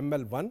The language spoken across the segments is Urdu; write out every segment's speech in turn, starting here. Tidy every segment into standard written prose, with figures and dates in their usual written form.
ML1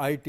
IT,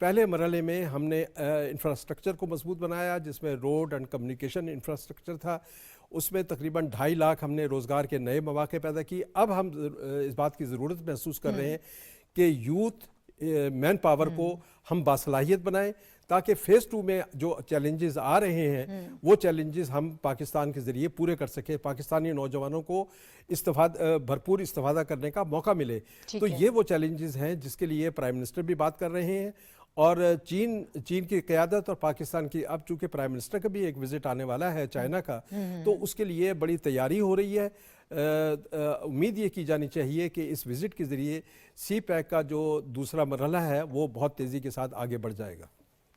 پہلے مرحلے میں ہم نے انفراسٹرکچر کو مضبوط بنایا، جس میں روڈ اینڈ کمیونیکیشن انفراسٹرکچر تھا، اس میں تقریباً 2.5 لاکھ ہم نے روزگار کے نئے مواقع پیدا کی. اب ہم اس بات کی ضرورت محسوس کر رہے ہیں کہ یوتھ مین پاور کو ہم باصلاحیت بنائیں تاکہ فیز 2 میں جو چیلنجز آ رہے ہیں وہ چیلنجز ہم پاکستان کے ذریعے پورے کر سکیں، پاکستانی نوجوانوں کو بھرپور استفادہ کرنے کا موقع ملے. تو یہ وہ چیلنجز ہیں جس کے لیے پرائم منسٹر بھی بات کر رہے ہیں، اور چین کی قیادت اور پاکستان کی، اب چونکہ پرائم منسٹر کا بھی ایک وزٹ آنے والا ہے چائنا کا، تو اس کے لیے بڑی تیاری ہو رہی ہے. امید یہ کی جانی چاہیے کہ اس وزٹ کے ذریعے سی پیک کا جو دوسرا مرحلہ ہے وہ بہت تیزی کے ساتھ آگے بڑھ جائے گا.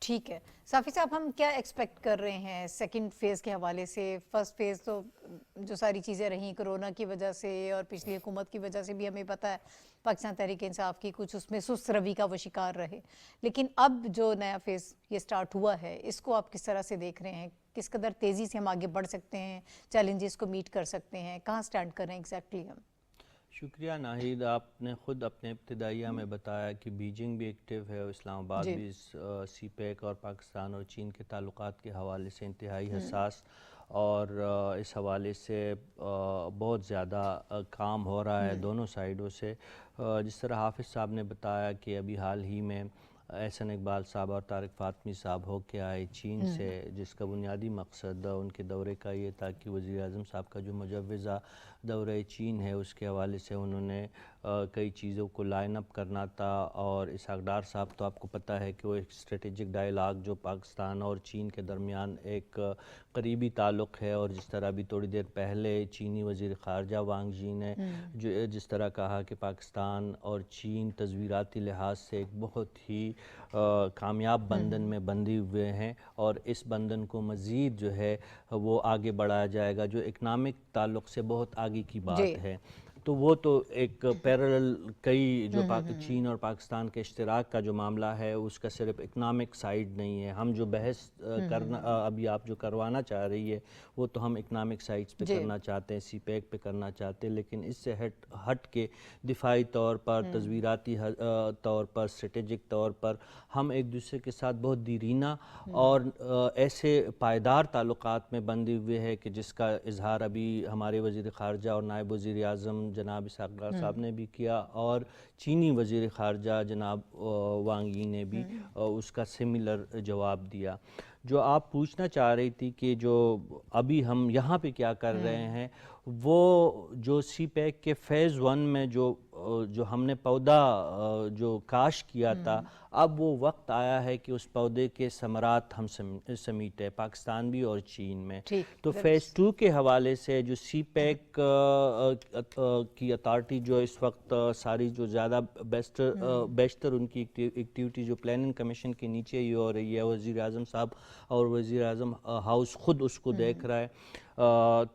ٹھیک ہے صافی صاحب، ہم کیا ایکسپیکٹ کر رہے ہیں سیکنڈ فیز کے حوالے سے؟ فرسٹ فیز تو جو ساری چیزیں رہیں کرونا کی وجہ سے اور پچھلی حکومت کی وجہ سے بھی ہمیں پتہ ہے پاکستان تحریک انصاف کی کچھ اس میں سست روی کا وہ شکار رہے، لیکن اب جو نیا فیز یہ سٹارٹ ہوا ہے اس کو آپ کس طرح سے دیکھ رہے ہیں؟ کس قدر تیزی سے ہم آگے بڑھ سکتے ہیں، چیلنجز کو میٹ کر سکتے ہیں، کہاں سٹینڈ کر رہے ہیں ایگزیکٹلی ہم؟ شکریہ ناہید، آپ نے خود اپنے ابتدائیہ میں بتایا کہ بیجنگ بھی ایکٹیو ہے اور اسلام آباد بھی سی پیک اور پاکستان اور چین کے تعلقات کے حوالے سے انتہائی حساس، اور اس حوالے سے بہت زیادہ کام ہو رہا ہے دونوں سائیڈوں سے. جس طرح حافظ صاحب نے بتایا کہ ابھی حال ہی میں احسن اقبال صاحب اور طارق فاطمی صاحب ہو کے آئے چین سے، جس کا بنیادی مقصد ان کے دورے کا یہ تھا کہ وزیر اعظم صاحب کا جو مجوزہ دورہ چین ہے اس کے حوالے سے انہوں نے کئی چیزوں کو لائن اپ کرنا تھا. اور اسحاق ڈار صاحب تو آپ کو پتہ ہے کہ وہ ایک اسٹریٹجک ڈائیلاگ جو پاکستان اور چین کے درمیان ایک قریبی تعلق ہے، اور جس طرح بھی تھوڑی دیر پہلے چینی وزیر خارجہ وانگ جی نے جس طرح کہا کہ پاکستان اور چین تصویراتی لحاظ سے ایک بہت ہی کامیاب بندھن میں بندھے ہوئے ہیں، اور اس بندھن کو مزید جو ہے وہ آگے بڑھایا جائے گا، جو اکنامک تعلق سے بہت آگے کی بات ہے. تو وہ تو ایک پیرلل کئی جو چین اور پاکستان کے اشتراک کا جو معاملہ ہے اس کا صرف اکنامک سائیڈ نہیں ہے. ہم جو بحث کرنا ابھی آپ جو کروانا چاہ رہی ہے وہ تو ہم اکنامک سائیڈز پہ کرنا چاہتے ہیں، سی پیک پہ کرنا چاہتے ہیں، لیکن اس سے ہٹ کے دفاعی طور پر، تصویراتی طور پر، اسٹریٹجک طور پر ہم ایک دوسرے کے ساتھ بہت دیرینہ اور ایسے پائیدار تعلقات میں بندھے ہوئے ہیں کہ جس کا اظہار ابھی ہمارے وزیر خارجہ اور نائب وزیر اعظم جناب اسحاق ڈار صاحب نے بھی کیا، اور چینی وزیر خارجہ جناب وانگ یی نے بھی اس کا سملر جواب دیا. جو آپ پوچھنا چاہ رہی تھی کہ جو ابھی ہم یہاں پہ کیا کر رہے ہیں، وہ جو سی پیک کے فیز 1 میں جو ہم نے پودا جو کاشت کیا تھا، اب وہ وقت آیا ہے کہ اس پودے کے ثمرات ہم سمیٹیں، پاکستان بھی اور چین میں. تو فیز 2 کے حوالے سے جو سی پیک کی اتھارٹی جو اس وقت ساری جو زیادہ بیشتر ان کی ایکٹیویٹی جو پلاننگ کمیشن کے نیچے ہی ہو رہی ہے، وزیر اعظم صاحب اور وزیر اعظم ہاؤس خود اس کو دیکھ رہا ہے.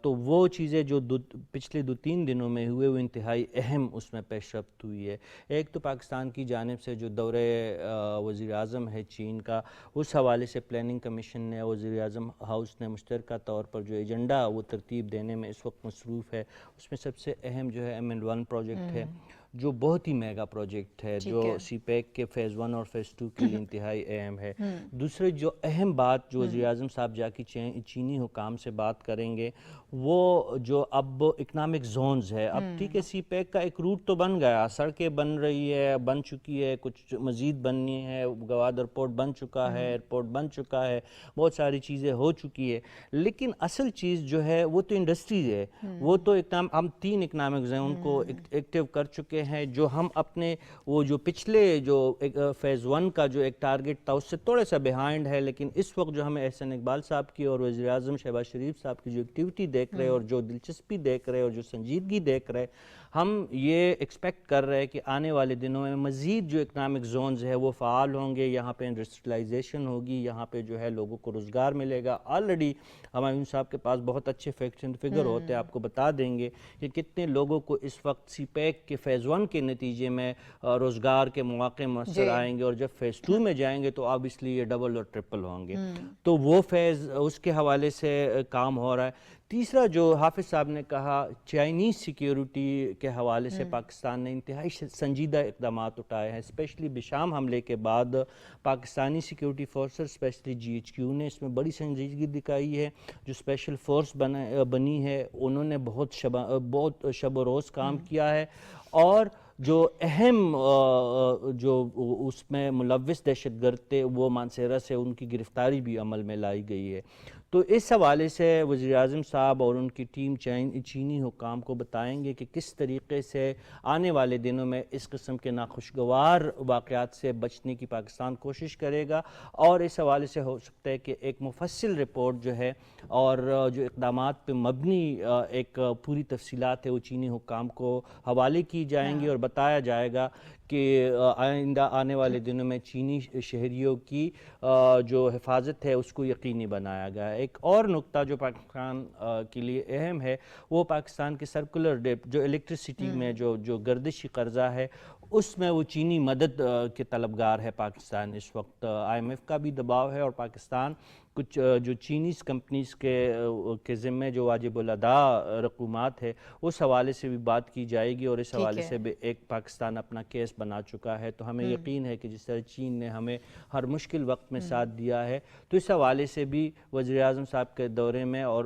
تو وہ چیزیں جو پچھلے 2-3 دنوں میں ہوئے وہ انتہائی اہم اس میں پیش رفت ہوئی ہے. ایک تو پاکستان کی جانب سے جو دورے وزیر اعظم ہے چین کا، اس حوالے سے پلاننگ کمیشن نے، وزیر اعظم ہاؤس نے مشترکہ طور پر جو ایجنڈا وہ ترتیب دینے میں اس وقت مصروف ہے. اس میں سب سے اہم جو ہے ML1 پروجیکٹ ہے، جو بہت ہی میگا پروجیکٹ ہے، جو سی پیک کے فیز 1 اور فیز 2 کے لیے انتہائی اہم ہے. دوسرے جو اہم بات جو وزیر اعظم صاحب جا کے چینی حکام سے بات کریں گے، وہ جو اب اکنامک زونز ہے. اب ٹھیک ہے، سی پیک کا ایک روٹ تو بن گیا، سڑکیں بن رہی ہے، بن چکی ہے، کچھ مزید بننی ہے، گوادر پورٹ بن چکا ہے، ایئرپورٹ بن چکا ہے، بہت ساری چیزیں ہو چکی ہے. لیکن اصل چیز جو ہے وہ تو انڈسٹریز ہے، وہ تو ہم 3 اکنامکس ہیں ان کو ایکٹیو کر چکے ہیں، جو ہم اپنے وہ جو پچھلے جو فیز 1 کا جو ایک ٹارگٹ تھا اس سے تھوڑے سا بیہائنڈ ہے. لیکن اس وقت جو ہمیں احسن اقبال صاحب کی اور وزیر اعظم شہباز شریف صاحب کی جو ایکٹیویٹی دیکھ رہے اور جو دلچسپی دیکھ رہے اور جو سنجیدگی دیکھ رہے، ہم یہ ایکسپیکٹ کر رہے ہیں کہ آنے والے دنوں میں مزید جو اکنامک زونز ہے وہ فعال ہوں گے، یہاں پہ انڈسٹریلائزیشن ہوگی، یہاں پہ جو ہے لوگوں کو روزگار ملے گا. آلریڈی ہمایوں صاحب کے پاس بہت اچھے فیکٹس اینڈ فگر ہوتے ہیں، آپ کو بتا دیں گے کہ کتنے لوگوں کو اس وقت سی پیک کے فیز 1 کے نتیجے میں روزگار کے مواقع میسر آئیں گے، اور جب فیز 2 میں جائیں گے تو اب اس لیے ڈبل اور ٹرپل ہوں گے. تو وہ فیز اس کے حوالے سے کام ہو رہا ہے. ہے. تیسرا جو حافظ صاحب نے کہا چائنیز سیکیورٹی کے حوالے سے پاکستان نے انتہائی سنجیدہ اقدامات اٹھائے ہیں. اسپیشلی بشام حملے کے بعد Pakistani security forces specially GHQ نے اس میں بڑی سنجیدگی دکھائی ہے. جو اسپیشل فورس بنی ہے انہوں نے بہت شب و روز کام کیا ہے, اور جو اہم جو اس میں ملوث دہشت گرد تھے وہ مانسہرہ سے ان کی گرفتاری بھی عمل میں لائی گئی ہے. تو اس حوالے سے وزیر اعظم صاحب اور ان کی ٹیم چینی حکام کو بتائیں گے کہ کس طریقے سے آنے والے دنوں میں اس قسم کے ناخوشگوار واقعات سے بچنے کی پاکستان کوشش کرے گا, اور اس حوالے سے ہو سکتا ہے کہ ایک مفصل رپورٹ جو ہے اور جو اقدامات پہ مبنی ایک پوری تفصیلات ہے وہ چینی حکام کو حوالے کی جائیں گی, اور بتایا جائے گا کہ آئندہ آنے والے دنوں میں چینی شہریوں کی جو حفاظت ہے اس کو یقینی بنایا گیا ہے. ایک اور نقطہ جو پاکستان کے لیے اہم ہے وہ پاکستان کے سرکولر ڈیٹ جو الیکٹریسٹی میں جو گردشی قرضہ ہے اس میں وہ چینی مدد کے طلبگار ہے پاکستان. اس وقت IMF کا بھی دباؤ ہے, اور پاکستان کچھ جو چینیز کمپنیز کے ذمے جو واجب الادا رقومات ہے اس حوالے سے بھی بات کی جائے گی, اور اس حوالے سے بھی ایک پاکستان اپنا کیس بنا چکا ہے. تو ہمیں یقین ہے کہ جس طرح چین نے ہمیں ہر مشکل وقت میں ساتھ دیا ہے تو اس حوالے سے بھی وزیر اعظم صاحب کے دورے میں اور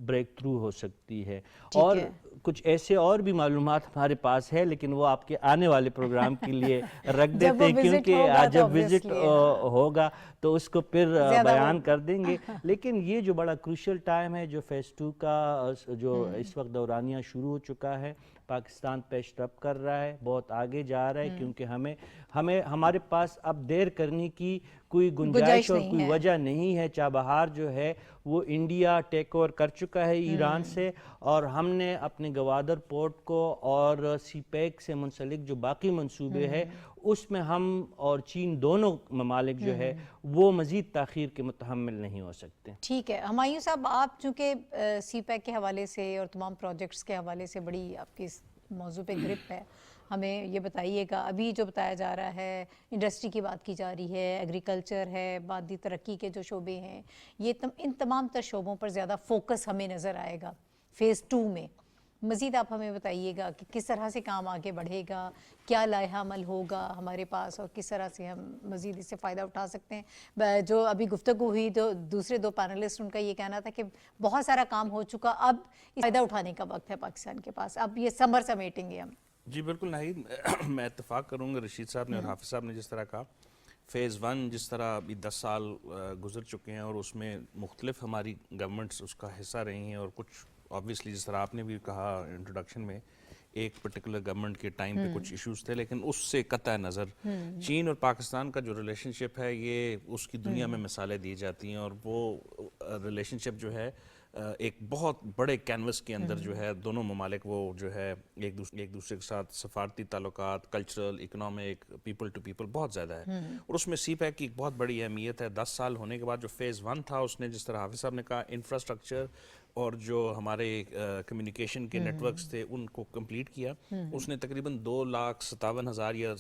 بریک تھرو ہو سکتی ہے. اور کچھ ایسے اور بھی معلومات ہمارے پاس ہے لیکن وہ آپ کے آنے والے پروگرام کے لیے رکھ دیتے ہیں, کیونکہ جب وزٹ ہوگا تو اس کو پھر بیان کر دیں گے. لیکن یہ جو بڑا کروشل ٹائم ہے جو فیز 2 کا جو اس وقت دورانیہ شروع ہو چکا ہے, پاکستان پیش رفت کر رہا ہے, بہت آگے جا رہا ہے, کیونکہ ہمارے پاس اب دیر کرنے کی کوئی گنجائش اور کوئی وجہ نہیں ہے. چابہار جو ہے وہ انڈیا ٹیک اوور کر چکا ہے ایران سے, اور ہم نے اپنے گوادر پورٹ کو اور CPEC سے منسلک جو باقی منصوبے ہیں اس میں ہم اور چین دونوں ممالک جو ہے وہ مزید تاخیر کے متحمل نہیں ہو سکتے. ٹھیک ہے ہمایوں صاحب, آپ چونکہ CPEC کے حوالے سے اور تمام پروجیکٹس کے حوالے سے بڑی آپ کی اس موضوع پہ گرپ ہے, ہمیں یہ بتائیے گا ابھی جو بتایا جا رہا ہے انڈسٹری کی بات کی جا رہی ہے, ایگریکلچر ہے, مادی ترقی کے جو شعبے ہیں, یہ ان تمام تر شعبوں پر زیادہ فوکس ہمیں نظر آئے گا فیز 2 میں. مزید آپ ہمیں بتائیے گا کہ کس طرح سے کام آگے بڑھے گا, کیا لائحہ عمل ہوگا ہمارے پاس, اور کس طرح سے ہم مزید اس سے فائدہ اٹھا سکتے ہیں. جو ابھی گفتگو ہوئی جو دوسرے 2 پینلسٹ ان کا یہ کہنا تھا کہ بہت سارا کام ہو چکا, اب فائدہ اٹھانے کا وقت ہے پاکستان کے پاس, اب یہ سمر سمیٹیں گے ہم. جی بالکل ناہید, میں اتفاق کروں گا رشید صاحب نے اور حافظ صاحب نے جس طرح کہا. فیز 1 جس طرح ابھی 10 سال گزر چکے ہیں اور اس میں مختلف ہماری گورنمنٹس اس کا حصہ رہی ہیں, اور کچھ آبویسلی جس طرح آپ نے بھی کہا انٹروڈکشن میں ایک پرٹیکولر گورنمنٹ کے ٹائم پہ کچھ ایشوز تھے, لیکن اس سے قطع نظر چین اور پاکستان کا جو ریلیشن شپ ہے یہ اس کی دنیا میں مثالیں دی جاتی ہیں, اور وہ ریلیشن شپ جو ہے ایک بہت بڑے کینوس کے اندر جو ہے دونوں ممالک وہ جو ہے ایک دوسرے کے ساتھ سفارتی تعلقات, cultural, economic, people to people بہت زیادہ ہے, اور اس میں CPEC کی ایک بہت بڑی اہمیت ہے. 10 سال ہونے کے بعد جو فیز 1 تھا اس نے جس طرح حافظ صاحب نے کہا انفراسٹرکچر اور جو ہمارے کمیونیکیشن کے نیٹ ورکس تھے ان کو کمپلیٹ کیا. اس نے تقریباً 2,57,000 یا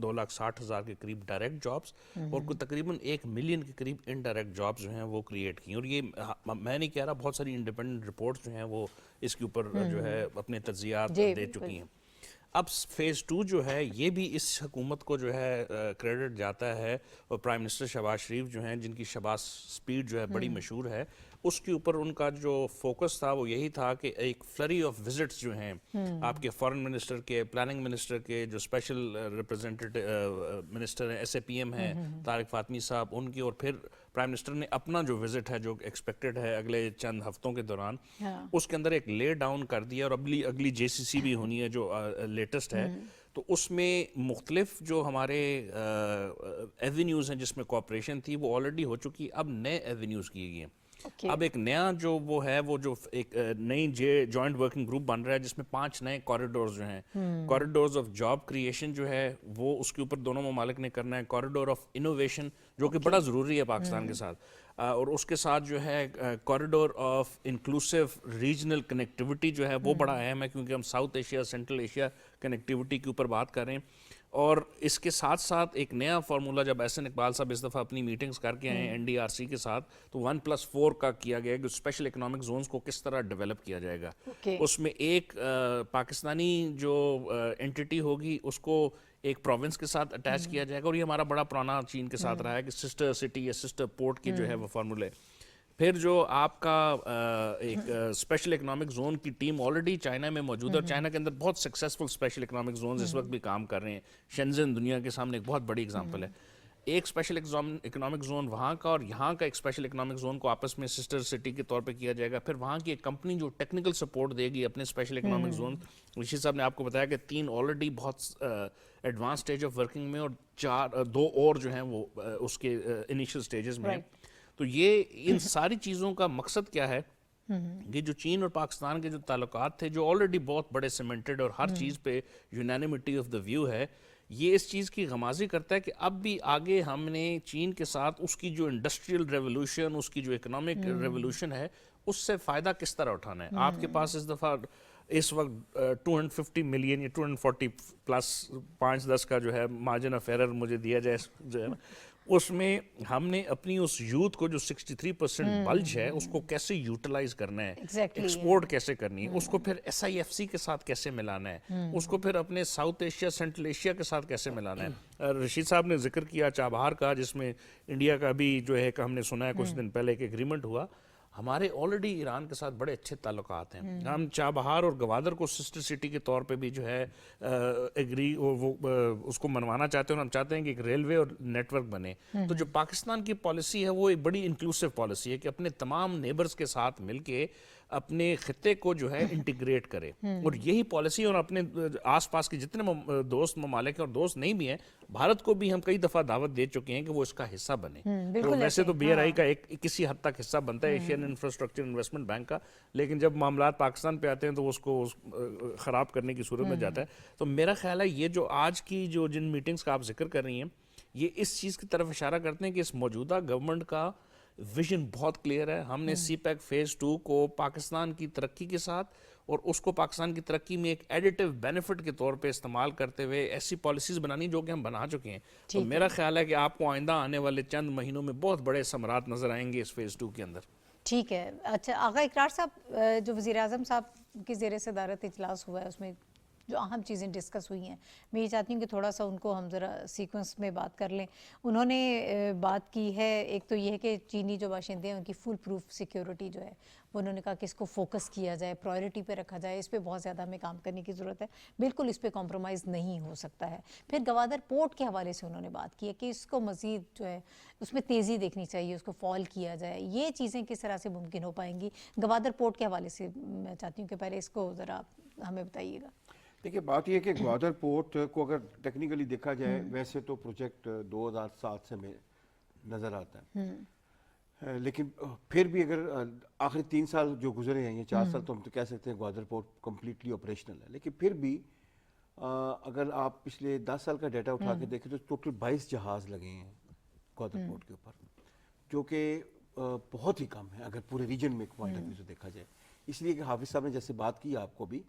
2,60,000 کے قریب ڈائریکٹ جابس اور تقریباً 1 ملین کے قریب انڈائریکٹ جابس جو ہیں وہ کریٹ کی. اور یہ میں نہیں کہہ رہا, بہت ساری انڈیپینڈنٹ رپورٹس جو ہیں وہ اس کے اوپر جو ہے اپنے تجزیات دے چکی ہیں. اب فیز 2 جو ہے یہ بھی اس حکومت کو جو ہے کریڈٹ جاتا ہے, اور پرائم منسٹر شہباز شریف جو ہیں جن کی شہباز سپیڈ جو ہے بڑی مشہور ہے, اس کے اوپر ان کا جو فوکس تھا وہ یہی تھا کہ ایک فلری آف وزٹس جو ہیں آپ کے فارن منسٹر کے, پلاننگ منسٹر کے, جو اسپیشل ریپرزینٹیو منسٹر ہیں SAPM ہیں طارق فاطمی صاحب ان کی, اور پھر پرائم منسٹر نے اپنا جو وزٹ ہے جو ایکسپیکٹڈ ہے اگلے چند ہفتوں کے دوران اس کے اندر ایک لے ڈاؤن کر دیا, اور اگلی JCC بھی ہونی ہے جو لیٹسٹ ہے. تو اس میں مختلف جو ہمارے ایونیوز ہیں جس میں کوآپریشن تھی وہ آلریڈی ہو چکی, اب نئے ایونیوز کیے گئے ہیں. اب ایک نیا جو وہ ہے وہ جو ایک نئی جوائنٹ ورکنگ گروپ بن رہا ہے جس میں 5 نئے کوریڈورز جو ہیں, کوریڈورز آف جاب کریشن جو ہے وہ اس کے اوپر دونوں ممالک نے کرنا ہے, کوریڈور آف انوویشن جو کہ بڑا ضروری ہے پاکستان کے ساتھ, اور اس کے ساتھ جو ہے corridor of inclusive regional connectivity جو ہے وہ بڑا اہم ہے کیونکہ ہم south Asia central Asia connectivity کے اوپر بات کر رہے ہیں. اور اس کے ساتھ ساتھ ایک نیا فارمولہ جب احسن اقبال صاحب اس دفعہ اپنی میٹنگز کر کے آئے این ڈی آر سی کے ساتھ تو 1+4 کا کیا گیا کہ اسپیشل اکنامک زونز کو کس طرح ڈیولپ کیا جائے گا. اس میں ایک پاکستانی جو انٹیٹی ہوگی اس کو ایک پروونس کے ساتھ اٹیچ کیا جائے گا, اور یہ ہمارا بڑا پرانا چین کے ساتھ رہا ہے کہ سسٹر سٹی یا سسٹر پورٹ کی جو ہے وہ فارمولے. پھر جو آپ کا ایک اسپیشل اکنامک زون کی ٹیم آلریڈی چائنا میں موجود ہے, اور چائنا کے اندر بہت سکسیزفل اسپیشل اکنامک زونز اس وقت بھی کام کر رہے ہیں. شنزن دنیا کے سامنے ایک بہت بڑی اگزامپل ہے. ایک اسپیشل اکنامک زون وہاں کا اور یہاں کا ایک اسپیشل اکنامک زون کو آپس میں سسٹر سٹی کے طور پہ کیا جائے گا. پھر وہاں کی ایک کمپنی جو ٹیکنیکل سپورٹ دے گی اپنے اسپیشل اکنامک زون, رشید صاحب نے آپ کو بتایا کہ 3 آلریڈی بہت ایڈوانس اسٹیج آف ورکنگ میں, اور 2 اور جو ہیں وہ اس کے انیشل اسٹیجز میں ہیں. تو یہ ان ساری چیزوں کا مقصد کیا ہے کہ جو چین اور پاکستان کے جو تعلقات تھے جو آلریڈی بہت بڑے سیمنٹڈ اور ہر چیز پہ یونینیمٹی آف دا ویو ہے, یہ اس چیز کی غمازی کرتا ہے کہ اب بھی آگے ہم نے چین کے ساتھ اس کی جو انڈسٹریل ریولوشن, اس کی جو اکنامک ریولوشن ہے, اس سے فائدہ کس طرح اٹھانا ہے. آپ کے پاس اس دفعہ اس وقت 250 ملین یا 240 پلس 5-10 کا جو ہے مارجن آف ایرر مجھے دیا جائے جو ہے نا, اس میں ہم نے اپنی اس یوتھ کو جو 63% بلج ہے اس کو کیسے یوٹیلائز کرنا ہے, ایکسپورٹ کیسے کرنی ہے, اس کو پھر SIFC کے ساتھ کیسے ملانا ہے, اس کو پھر اپنے ساؤتھ ایشیا سینٹرل ایشیا کے ساتھ کیسے ملانا ہے. رشید صاحب نے ذکر کیا چابہار کا, جس میں انڈیا کا بھی جو ہے کہ ہم نے سنا ہے کچھ دن پہلے ایک ایگریمنٹ ہوا. ہمارے آلریڈی ایران کے ساتھ بڑے اچھے تعلقات ہیں. ہم چابہار اور گوادر کو سسٹر سٹی کے طور پہ بھی جو ہے اس کو منوانا چاہتے ہیں, اور ہم چاہتے ہیں کہ ایک ریلوے اور نیٹ ورک بنے. تو جو پاکستان کی پالیسی ہے وہ ایک بڑی انکلوسیو پالیسی ہے کہ اپنے تمام نیبرز کے ساتھ مل کے اپنے خطے کو جو ہے انٹیگریٹ کرے, اور یہی پالیسی, اور اپنے آس پاس کے جتنے دوست ممالک اور دوست نہیں بھی ہیں, بھارت کو بھی ہم کئی دفعہ دعوت دے چکے ہیں کہ وہ اس کا حصہ بنے. تو ویسے تو BRI کا ایک کسی حد تک حصہ بنتا ہے ایشین انفراسٹرکچر انویسٹمنٹ بینک کا, لیکن جب معاملات پاکستان پہ آتے ہیں تو اس کو خراب کرنے کی صورت میں جاتا ہے. تو میرا خیال ہے یہ جو آج کی جو جن میٹنگز کا آپ ذکر کر رہی ہیں, یہ اس چیز کی طرف اشارہ کرتے ہیں کہ اس موجودہ گورنمنٹ کا ویژن بہت کلیئر ہے. ہم نے CPEC فیز 2 کو پاکستان کی ترقی کے ساتھ اور اس کو پاکستان کی ترقی میں ایک ایڈیٹو بینیفٹ کے طور پہ استعمال کرتے ہوئے ایسی پالیسیز بنانی جو کہ ہم بنا چکے ہیں. تو میرا خیال ہے کہ آپ کو آئندہ آنے والے چند مہینوں میں بہت بڑے ثمرات نظر آئیں گے اس فیز 2 کے اندر. ٹھیک ہے. اچھا آغا اقرار صاحب, جو وزیر اعظم صاحب کی زیر صدارت اجلاس ہوا ہے اس میں جو اہم چیزیں ڈسکس ہوئی ہیں, میں یہ چاہتی ہوں کہ تھوڑا سا ان کو ہم ذرا سیکوینس میں بات کر لیں. انہوں نے بات کی ہے, ایک تو یہ ہے کہ چینی جو باشندے ہیں ان کی فل پروف سیکیورٹی جو ہے وہ انہوں نے کہا کہ اس کو فوکس کیا جائے, پرائرٹی پہ رکھا جائے, اس پہ بہت زیادہ ہمیں کام کرنے کی ضرورت ہے, بالکل اس پہ کمپرومائز نہیں ہو سکتا ہے. پھر گوادر پورٹ کے حوالے سے انہوں نے بات کی ہے کہ اس کو مزید جو ہے اس میں تیزی دیکھنی چاہیے, اس کو فال کیا جائے. یہ چیزیں کس طرح سے ممکن ہو پائیں گی؟ گوادر پورٹ کے حوالے سے میں چاہتی ہوں کہ پہلے اس کو ذرا ہمیں بتائیے گا. دیکھیے بات یہ ہے کہ گوادر پورٹ کو اگر ٹیکنیکلی دیکھا جائے ویسے تو پروجیکٹ 2007 سے میں نظر آتا ہے, لیکن پھر بھی اگر آخری 3 سال جو گزرے ہیں, یہ 4 سال تو ہم تو کہہ سکتے ہیں گوادر پورٹ کمپلیٹلی آپریشنل ہے, لیکن پھر بھی اگر آپ پچھلے 10 سال کا ڈیٹا اٹھا کے دیکھیں تو ٹوٹل 22 جہاز لگے ہیں گوادر پورٹ کے اوپر, جو کہ بہت ہی کم ہے اگر پورے ریجن میں پوائنٹ آف ویو سے دیکھا جائے. اس لیے کہ حافظ صاحب نے جیسے بات کی آپ کو بھی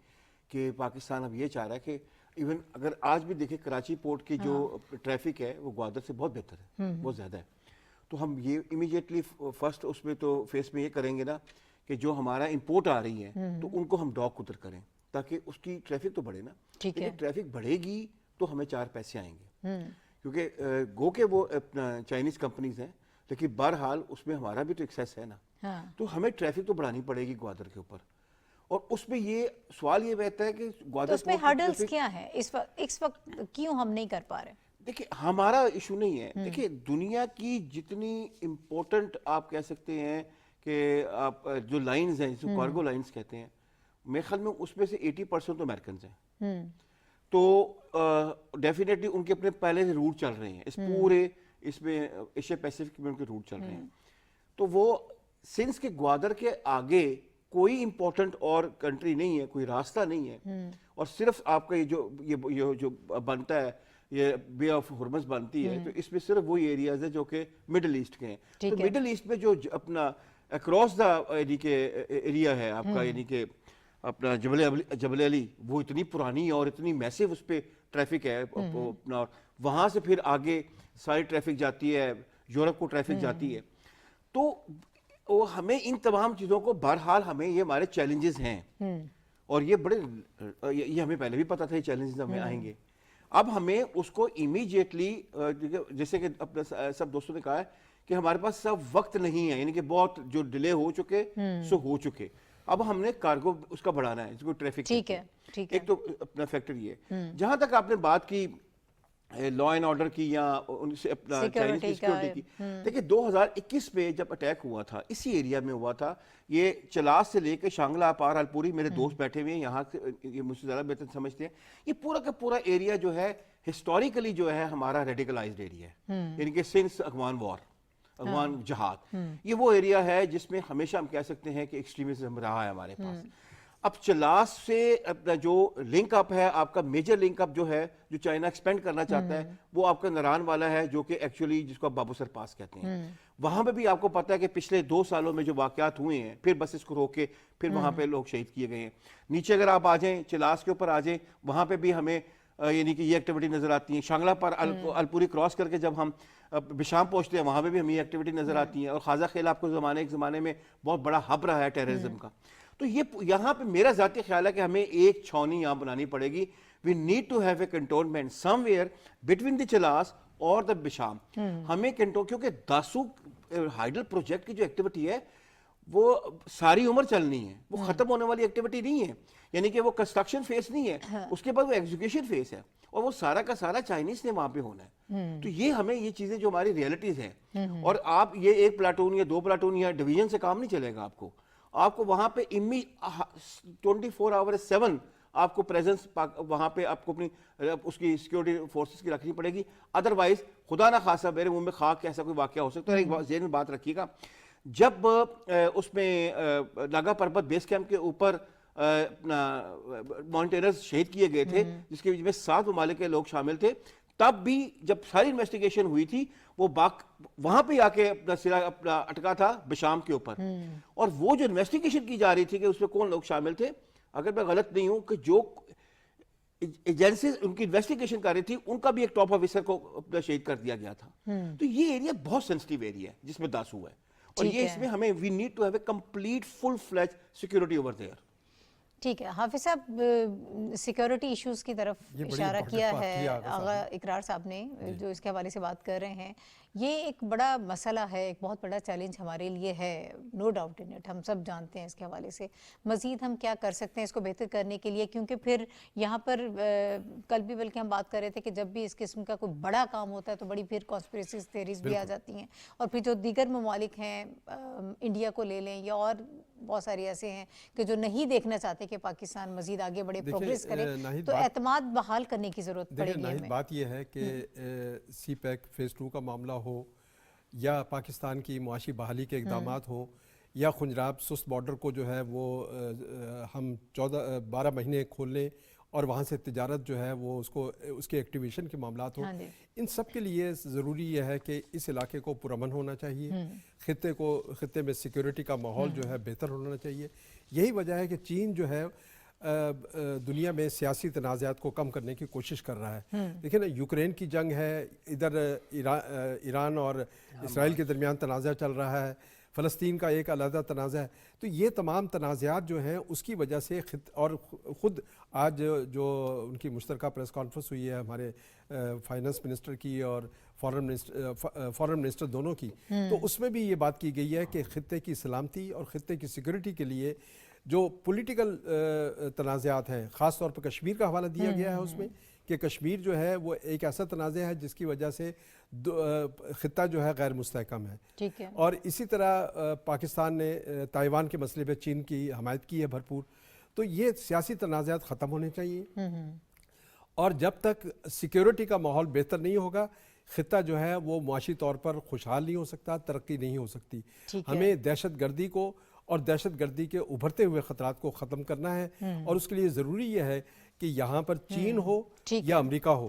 کہ پاکستان اب یہ چاہ رہا ہے کہ ایون اگر آج بھی دیکھیں کراچی پورٹ کی جو ٹریفک ہے وہ گوادر سے بہت بہتر ہے, بہت زیادہ ہے. تو ہم یہ امیجیٹلی فرسٹ اس میں تو فیس میں یہ کریں گے نا کہ جو ہمارا امپورٹ آ رہی ہے تو ان کو ہم ڈاک ادھر کریں تاکہ اس کی ٹریفک تو بڑھے نا. لیکن ٹریفک بڑھے گی تو ہمیں 4 پیسے آئیں گے, کیونکہ گو کہ وہ اپنا چائنیز کمپنیز ہیں, لیکن بہرحال اس میں ہمارا بھی تو ایکسیس ہے نا. تو ہمیں ٹریفک تو بڑھانی پڑے گی گوادر کے اوپر, اور اس میں یہ سوال یہ رہتا ہے کہ گوادر اس میں ہرڈلز کیا ہیں اس وقت کیوں ہم نہیں کر پا رہے؟ دیکھیں ہمارا ایشو نہیں ہے. دیکھیں دنیا کی جتنی امپورٹنٹ آپ کہہ سکتے ہیں کہ آپ جو لائنز ہیں جسے کارگو لائنز کہتے ہیں, میرے خیال میں اس میں سے 80% تو امریکنز ہیں. تو ڈیفینیٹلی ان کے اپنے پہلے سے روٹ چل رہے ہیں اس پورے اس میں ایشیا پیسیفک میں ان کے روٹ چل رہے ہیں. تو وہ سنس کے گوادر کے آگے کوئی امپورٹنٹ اور کنٹری نہیں ہے, کوئی راستہ نہیں ہے, اور صرف آپ کا یہ جو بنتا ہے یہ بے آف ہرمز بنتی ہے, تو اس میں صرف وہی ایریاز ہیں جو کہ مڈل ایسٹ کے ہیں. تو مڈل ایسٹ میں جو اپنا اکراس دا یعنی کہ ایریا ہے آپ کا, یعنی کہ اپنا جبل علی وہ اتنی پرانی اور اتنی میسو اس پہ ٹریفک ہے اپنا، وہاں سے پھر آگے ساری ٹریفک جاتی ہے، یورپ کو ٹریفک جاتی ہے. تو وہ ہمیں ان تمام چیزوں کو بہرحال ہمیں یہ ہمارے چیلنجز ہیں اور یہ بڑے یہ ہمیں پہلے بھی پتا تھا یہ چیلنجز ہمیں آئیں گے. اب ہمیں اس کو امیڈیٹلی جیسے کہ اپنے سب دوستوں نے کہا ہے کہ ہمارے پاس سب وقت نہیں ہے، یعنی کہ بہت جو ڈیلے ہو چکے سو ہو چکے. اب ہم نے کارگو اس کا بڑھانا ہے، اس کو ٹریفک. ٹھیک ہے ٹھیک ہے. ایک تو اپنا فیکٹر یہ ہے. جہاں تک آپ نے بات کی لا اینڈ آرڈر کی یا ان سے اپنا چائنیز کی سیکورٹی کی، دیکھیں 2021 میں جب اٹیک ہوا تھا اسی ایریا میں ہوا تھا، یہ چلاس سے لے کے شانگلا پار الپوری، میرے دوست بیٹھے ہوئے ہیں یہاں سے، یہ مجھ سے زیادہ بہتر سمجھتے ہیں، یہ پورا کا پورا ایریا جو ہے ہسٹوریکلی جو ہے ہمارا ریڈیکلائزڈ ایریا ہے، یعنی کہ سنس افغان وار، افغان جہاد، یہ وہ ایریا ہے جس میں ہمیشہ ہم کہہ سکتے ہیں کہ ایکسٹریمزم رہا ہے ہمارے پاس. اب چلاس سے اپنا جو لنک اپ ہے آپ کا میجر لنک اپ جو ہے جو چائنا ایکسپینڈ کرنا چاہتا ہے وہ آپ کا نران والا ہے، جو کہ ایکچولی جس کو آپ بابو سر پاس کہتے ہیں. وہاں پہ بھی آپ کو پتا ہے کہ پچھلے 2 سالوں میں جو واقعات ہوئے ہیں، پھر بس اس کو روک کے پھر وہاں پہ لوگ شہید کیے گئے ہیں. نیچے اگر آپ آ جائیں چلاس کے اوپر آ جائیں، وہاں پہ بھی ہمیں یعنی کہ یہ ایکٹیویٹی نظر آتی ہیں. شانگلا پر الپوری کراس کر کے جب ہم بشام پہنچتے ہیں وہاں پہ بھی ہمیں یہ ایکٹیویٹی نظر آتی ہیں. اور خواجہ خیل آپ کو ایک زمانے میں بہت بڑا ہب رہا ہے ٹیررزم کا. تو یہ یہاں پہ میرا ذاتی خیال ہے کہ ہمیں ایک چھاونی یہاں بنانی پڑے گی. We need to have a cantonment somewhere between the Chilas اور دا بشام. ہمیں کیونکہ داسو ہائیڈل پروجیکٹ کی جو ایکٹیویٹی ہے وہ ساری عمر چلنی ہے، وہ ختم ہونے والی ایکٹیویٹی نہیں ہے. یعنی کہ وہ کنسٹرکشن فیس نہیں ہے، اس کے بعد وہ ایگزیکیوشن فیس ہے، اور وہ سارا کا سارا چائنیز نے وہاں پہ ہونا ہے. تو یہ ہمیں یہ چیزیں جو ہماری ریئلٹیز ہیں، اور آپ یہ 1 پلاٹون یا 2 پلاٹون یا ڈویژن سے کام نہیں چلے گا. آپ کو وہاں پہ 24 آور 7 آپ کو پریزنس وہاں پہ آپ کو اپنی اس کی سیکیورٹی فورسز کی رکھنی پڑے گی. ادروائز خدا نہ خاصا میرے منہ میں خاک ایسا کوئی واقعہ ہو سکتا ہے. ایک ذہن میں بات رکھیے گا، جب اس میں ناگا پربت بیس کیمپ کے اوپر اپنا مانٹینرز شہید کیے گئے تھے جس کے میں 7 ممالک کے لوگ شامل تھے، تب بھی جب ساری انویسٹیگیشن ہوئی تھی وہ وہاں پہ آ کے اپنا سرا اپنا اٹکا تھا بشام کے اوپر. اور وہ جو انویسٹیگیشن کی جا رہی تھی کہ اس میں کون لوگ شامل تھے، اگر میں غلط نہیں ہوں کہ جو ایجنسیز ان کی انویسٹیگیشن کر رہی تھی ان کا بھی ایک ٹاپ آفیسر کو اپنا شہید کر دیا گیا تھا. تو یہ ایریا بہت سینسٹیو ایریا ہے جس میں داسو ہے، اور یہ اس میں ہمیں we need to have a complete full fledge security over there. ٹھیک ہے. حافظ صاحب سیکیورٹی ایشوز کی طرف اشارہ کیا ہے آغا اقرار صاحب نے جو اس کے حوالے سے بات کر رہے ہیں. یہ ایک بڑا مسئلہ ہے، ایک بہت بڑا چیلنج ہمارے لیے ہے، نو ڈاؤٹ ان اٹ. ہم سب جانتے ہیں اس کے حوالے سے مزید ہم کیا کر سکتے ہیں اس کو بہتر کرنے کے لیے، کیونکہ پھر یہاں پر کل بھی بلکہ ہم بات کر رہے تھے کہ جب بھی اس قسم کا کوئی بڑا کام ہوتا ہے تو بڑی پھر کانسپریسیز تھیریز بھی آ جاتی ہیں. اور پھر جو دیگر ممالک ہیں، انڈیا کو لے لیں یا اور بہت سارے ایسے ہیں کہ جو نہیں دیکھنا چاہتے کہ پاکستان مزید آگے بڑے پروگریس کرے، تو اعتماد بحال کرنے کی ضرورت پڑے گی ہمیں. بات یہ ہے کہ سی پیک فیز 2 کا معاملہ ہو یا پاکستان کی معاشی بحالی کے اقدامات ہوں یا خنجراب سست بارڈر کو جو ہے وہ ہم 12 مہینے کھول لیں اور وہاں سے تجارت جو ہے وہ اس کے ایکٹیویشن کے معاملات ہوں، ان سب کے لیے ضروری یہ ہے کہ اس علاقے کو پرامن ہونا چاہیے، خطے میں سیکیورٹی کا ماحول جو ہے بہتر ہونا چاہیے. یہی وجہ ہے کہ چین جو ہے دنیا میں سیاسی تنازعات کو کم کرنے کی کوشش کر رہا ہے. دیکھیں نا، یوکرین کی جنگ ہے، ادھر ایران اور اسرائیل کے درمیان تنازع چل رہا ہے، فلسطین کا ایک علیحدہ تنازع ہے. تو یہ تمام تنازعات جو ہیں اس کی وجہ سے اور خود آج جو ان کی مشترکہ پریس کانفرنس ہوئی ہے ہمارے فائنانس منسٹر کی اور فارن منسٹر دونوں کی، تو اس میں بھی یہ بات کی گئی ہے کہ خطے کی سلامتی اور خطے کی سیکورٹی کے لیے جو پولیٹیکل تنازعات ہیں، خاص طور پر کشمیر کا حوالہ دیا گیا ہے اس میں کہ کشمیر جو ہے وہ ایک ایسا تنازع ہے جس کی وجہ سے خطہ جو ہے غیر مستحکم ہے. اور اسی طرح پاکستان نے تائیوان کے مسئلے پہ چین کی حمایت کی ہے بھرپور. تو یہ سیاسی تنازعات ختم ہونے چاہیے، اور جب تک سیکیورٹی کا ماحول بہتر نہیں ہوگا خطہ جو ہے وہ معاشی طور پر خوشحال نہیں ہو سکتا، ترقی نہیں ہو سکتی. ہمیں دہشت گردی کو اور دہشت گردی کے ابھرتے ہوئے خطرات کو ختم کرنا ہے، اور اس کے لیے ضروری یہ ہے کہ یہاں پر چین ہو یا امریکہ ہو،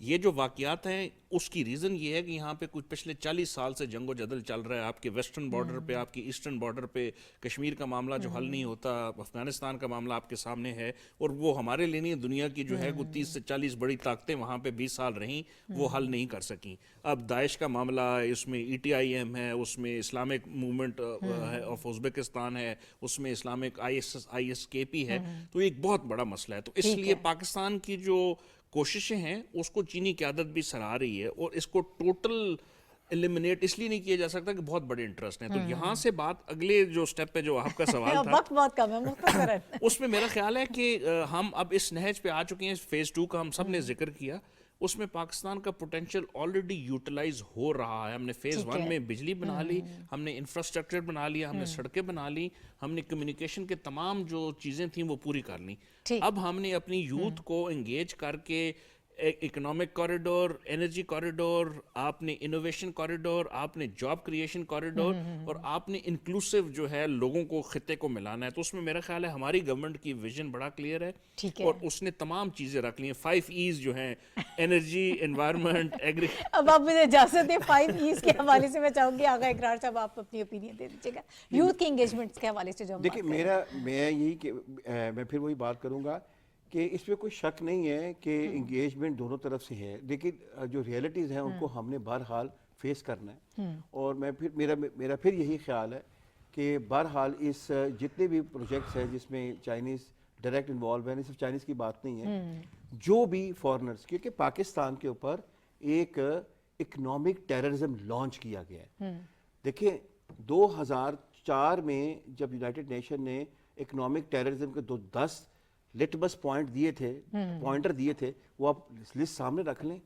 یہ جو واقعات ہیں اس کی ریزن یہ ہے کہ یہاں پہ کچھ پچھلے 40 سال سے جنگ و جدل چل رہا ہے. آپ کے ویسٹرن بارڈر پہ, آپ کی ایسٹرن بارڈر پہ کشمیر کا معاملہ جو حل نہیں ہوتا, افغانستان کا معاملہ آپ کے سامنے ہے, اور وہ ہمارے لیے نہیں, دنیا کی جو ہے کوئی 30 سے 40 بڑی طاقتیں وہاں پہ 20 سال رہیں, وہ حل نہیں کر سکیں. اب داعش کا معاملہ ہے, اس میں ETIM ہے, اس میں اسلامک موومنٹ آف ازبکستان ہے, اس میں اسلامک ISKP ہے, تو ایک بہت بڑا مسئلہ ہے. تو اس لیے پاکستان کی جو کوششیں ہیں اس کو چینی قیادت بھی سراہ رہی ہے, اور اس کو ٹوٹل ایلیمنیٹ اس لیے نہیں کیا جا سکتا کہ بہت بڑے انٹرسٹ ہیں. تو یہاں سے بات اگلے جو سٹیپ پہ جو آپ کا سوال تھا, وقت بہت کم ہے, مختصراً اس میں میرا خیال ہے کہ ہم اب اس نہج پہ آ چکے ہیں. فیز 2 کا ہم سب نے ذکر کیا, اس میں پاکستان کا پوٹینشیل آلریڈی یوٹیلائز ہو رہا ہے. ہم نے فیز 1 میں بجلی بنا لی, ہم نے انفراسٹرکچر بنا لیا, ہم نے سڑکیں بنا لی, ہم نے کمیونیکیشن کے تمام جو چیزیں تھیں وہ پوری کر لیں. اب ہم نے اپنی یوتھ کو انگیج کر کے اکنامک کوریڈور, انرجی کوریڈور, آپ نے انوویشن کوریڈور, آپ نے جاب کریشن کوریڈور, اور آپ نے انکلوسیو جو ہے لوگوں کو خطے کو ملانا ہے. تو اس میں میرا خیال ہے ہماری گورنمنٹ کی ویژن بڑا کلیئر ہے, اور اس نے تمام چیزیں رکھ لی ہیں. 5 E's جو ہیں, انرجی, انوائرمنٹ, ایگری. اب آپ مجھے اجازت دیں 5 E's کے حوالے سے میں چاہوں گی آغا اقرار صاحب آپ اپنی اوپینین دے دیجیے گا یوتھ کی انگیجمنٹ کے حوالے سے جو ہم دیکھیں میں یہی کہ میں پھر وہی بات کروں گا کہ اس میں کوئی شک نہیں ہے کہ انگیجمنٹ دونوں طرف سے ہے, لیکن جو ریئلٹیز ہیں ان کو ہم نے بہرحال فیس کرنا ہے. اور میں پھر میرا پھر یہی خیال ہے کہ بہرحال اس جتنے بھی پروجیکٹس ہیں جس میں چائنیز ڈائریکٹ انوالو ہیں, صرف چائنیز کی بات نہیں ہے, جو بھی فارنرز, کیونکہ پاکستان کے اوپر ایک اکنامک ٹیررزم لانچ کیا گیا ہے. دیکھیں 2004 میں جب یونائٹڈ نیشن نے اکنامک ٹیررزم کے 10 لٹمس پوائنٹ دیے تھے, پوائنٹر دیے تھے, وہ آپ لسٹ سامنے رکھ لیں,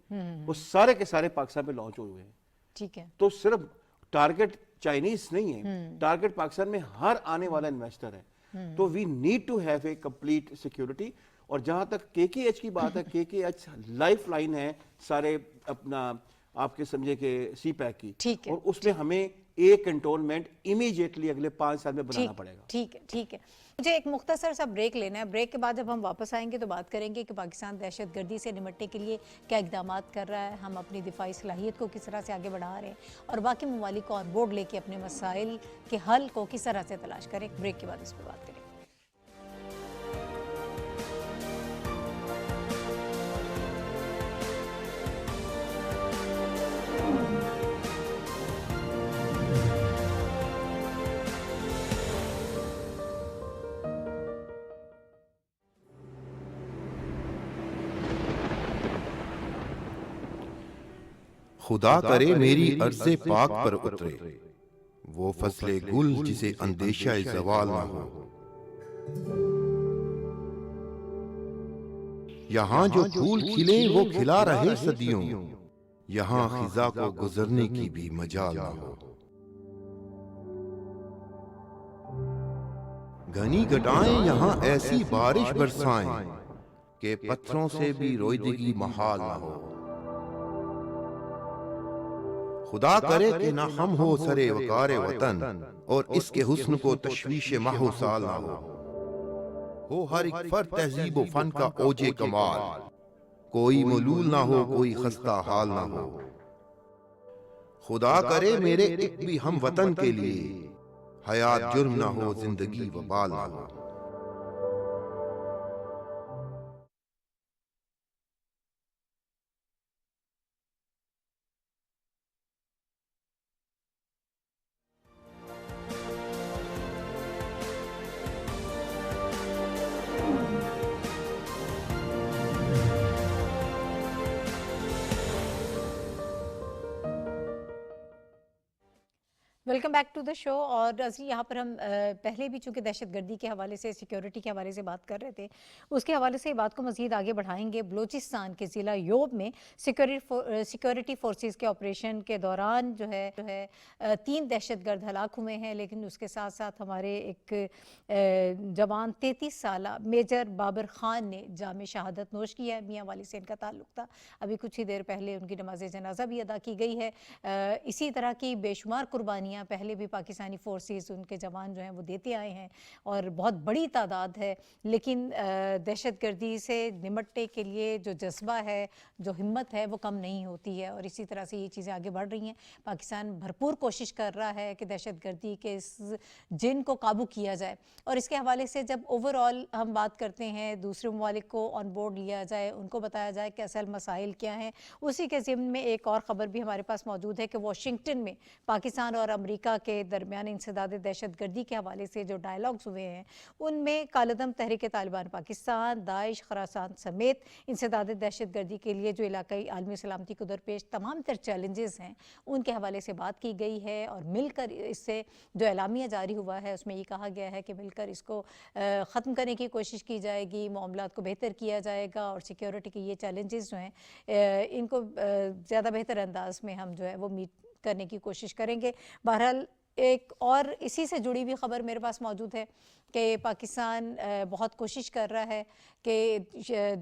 وہ سارے کے سارے پاکستان پہ لانچ ہوئے ہیں. ٹھیک ہے, تو صرف ٹارگٹ چائنیز نہیں ہے, ٹارگٹ پاکستان میں ہر آنے والا انویسٹر ہے. تو we need to have a complete security. اور جہاں تک KKH کی بات ہے, KKH لائف لائن ہے سارے اپنا آپ کے سمجھے کہ CPEC کی, اور اس میں ہمیں ایک کنٹرولمنٹ امیجیٹلی اگلے 5 سال میں بنانا پڑے گا. ٹھیک ہے. مجھے ایک مختصر سا بریک لینا ہے. بریک کے بعد جب ہم واپس آئیں گے تو بات کریں گے کہ پاکستان دہشت گردی سے نمٹنے کے لیے کیا اقدامات کر رہا ہے, ہم اپنی دفاعی صلاحیت کو کس طرح سے آگے بڑھا رہے ہیں, اور باقی ممالک کو آن بورڈ لے کے اپنے مسائل کے حل کو کس طرح سے تلاش کریں. بریک کے بعد اس پہ بات کریں. خدا کرے میری عرض پاک پر اترے وہ فصل گل جسے اندیشہ زوال نہ ہو. یہاں جو پھول کھلے وہ کھلا رہے صدیوں, یہاں خزاں کو گزرنے کی بھی مجال نہ ہو. گھنی گٹائیں یہاں ایسی بارش برسائیں کہ پتھروں سے بھی رویدگی محال نہ ہو. خدا کرے کہ نہ ہم ہو سرے وقار وطن, اور اس کے حسن کو تشویش ماہ و سال نہ ہو ہر ایک فرد تہذیب و فن کا اوج کمال, کوئی ملول نہ ہو کوئی خستہ حال نہ ہو. خدا کرے میرے ایک بھی ہم وطن کے لیے حیات جرم نہ ہو زندگی وبال نہ ہو. ویلکم بیک ٹو دا شو. اور یہاں پر ہم پہلے بھی چونکہ دہشت گردی کے حوالے سے, سیکیورٹی کے حوالے سے بات کر رہے تھے, اس کے حوالے سے بات کو مزید آگے بڑھائیں گے. بلوچستان کے ضلع یوب میں سیکیورٹی فورسز کے آپریشن کے دوران جو ہے 3 دہشت گرد ہلاک ہوئے ہیں, لیکن اس کے ساتھ ساتھ ہمارے ایک جوان 33 سالہ میجر بابر خان نے جام شہادت نوش کی ہے. میاں والی سے ان کا تعلق تھا. ابھی کچھ ہی دیر پہلے ان کی نماز جنازہ بھی ادا کی گئی ہے. اسی طرح کی بے شمار قربانیاں قربانیاں پہلے بھی پاکستانی فورسز ان کے جوان جو ہیں وہ دیتے آئے ہیں اور بہت بڑی تعداد ہے، لیکن دہشت گردی سے نمٹنے کے لیے جو جذبہ ہے، جو ہمت ہے، وہ کم نہیں ہوتی ہے، اور اسی طرح سے یہ چیزیں آگے بڑھ رہی ہیں۔ پاکستان بھرپور کوشش کر رہا ہے کہ دہشت گردی کے اس جن کو قابو کیا جائے، اور اس کے حوالے سے جب اوور آل ہم بات کرتے ہیں دوسرے ممالک کو آن بورڈ لیا جائے، ان کو بتایا جائے کہ اصل مسائل کیا ہیں، اسی کے ضمن میں ایک اور خبر بھی ہمارے پاس موجود ہے کہ واشنگٹن میں پاکستان اور امریکہ کے درمیان انسداد دہشت گردی کے حوالے سے جو ڈائیلاگز ہوئے ہیں ان میں کالعدم تحریک طالبان پاکستان، داعش، خراسان سمیت انسداد دہشت گردی کے لیے جو علاقائی عالمی سلامتی کو درپیش تمام تر چیلنجز ہیں ان کے حوالے سے بات کی گئی ہے، اور مل کر اس سے جو اعلامیہ جاری ہوا ہے اس میں یہ کہا گیا ہے کہ مل کر اس کو ختم کرنے کی کوشش کی جائے گی، معاملات کو بہتر کیا جائے گا، اور سیکیورٹی کے یہ چیلنجز جو ہیں ان کو زیادہ بہتر انداز میں ہم جو ہے وہ میٹ کرنے کی کوشش کریں گے۔ بہرحال ایک اور اسی سے جڑی ہوئی خبر میرے پاس موجود ہے کہ پاکستان بہت کوشش کر رہا ہے کہ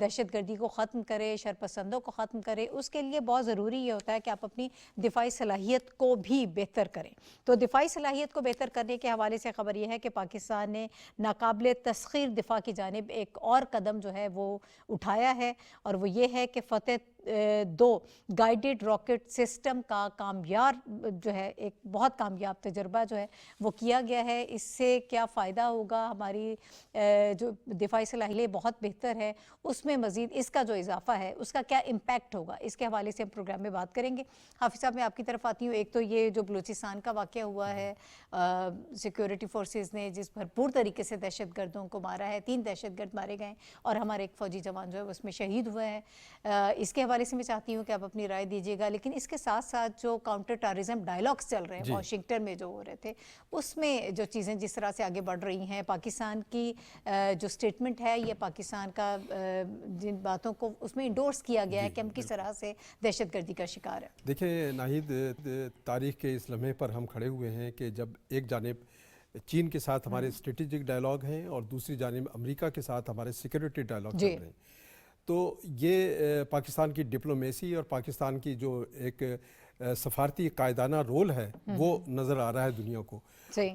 دہشت گردی کو ختم کرے، شرپسندوں کو ختم کرے۔ اس کے لیے بہت ضروری یہ ہوتا ہے کہ آپ اپنی دفاعی صلاحیت کو بھی بہتر کریں۔ تو دفاعی صلاحیت کو بہتر کرنے کے حوالے سے خبر یہ ہے کہ پاکستان نے ناقابل تسخیر دفاع کی جانب ایک اور قدم جو ہے وہ اٹھایا ہے، اور وہ یہ ہے کہ فتح 2 گائیڈڈ راکٹ سسٹم کا کامیاب جو ہے ایک بہت کامیاب تجربہ جو ہے وہ کیا گیا ہے۔ اس سے کیا فائدہ ہوگا، ہماری جو دفاعی صلاحیت بہت بہتر ہے، اس میں مزید اس کا جو اضافہ ہے اس کا کیا امپیکٹ ہوگا، اس کے حوالے سے ہم پروگرام میں بات کریں گے۔ حافظ صاحب میں آپ کی طرف آتی ہوں۔ ایک تو یہ جو بلوچستان کا واقعہ ہوا ہے، سیکیورٹی فورسز نے جس بھرپور طریقے سے دہشت گردوں کو مارا ہے، 3 دہشت گرد مارے گئے اور ہمارے ایک فوجی جوان جو ہے اس میں شہید ہوئے ہیں۔ اس کے حوالے سے میں چاہتی ہوں کہ آپ اپنی رائے دیجیے گا، لیکن اس کے ساتھ ساتھ جو کاؤنٹر ٹیررزم ڈائیلاگز چل رہے ہیں واشنگٹن میں جو ہو رہے تھے، اس میں جو چیزیں جس طرح سے آگے بڑھ رہی ہیں، پاکستان کی جو سٹیٹمنٹ ہے، یہ پاکستان کا جن باتوں کو اس میں انڈورس کیا گیا ہے کہ ہم کس طرح سے دہشت گردی کا شکار ہے۔ دیکھیں ناہید، تاریخ کے اس لمحے پر ہم کھڑے ہوئے ہیں کہ جب ایک جانب چین کے ساتھ ہمارے اسٹریٹجک ڈائیلاگ ہیں اور دوسری جانب امریکہ کے ساتھ ہمارے سیکیورٹی ڈائیلاگ چل رہے ہیں، تو یہ پاکستان کی ڈپلومیسی اور پاکستان کی جو ایک سفارتی قائدانہ رول ہے وہ نظر آ رہا ہے دنیا کو۔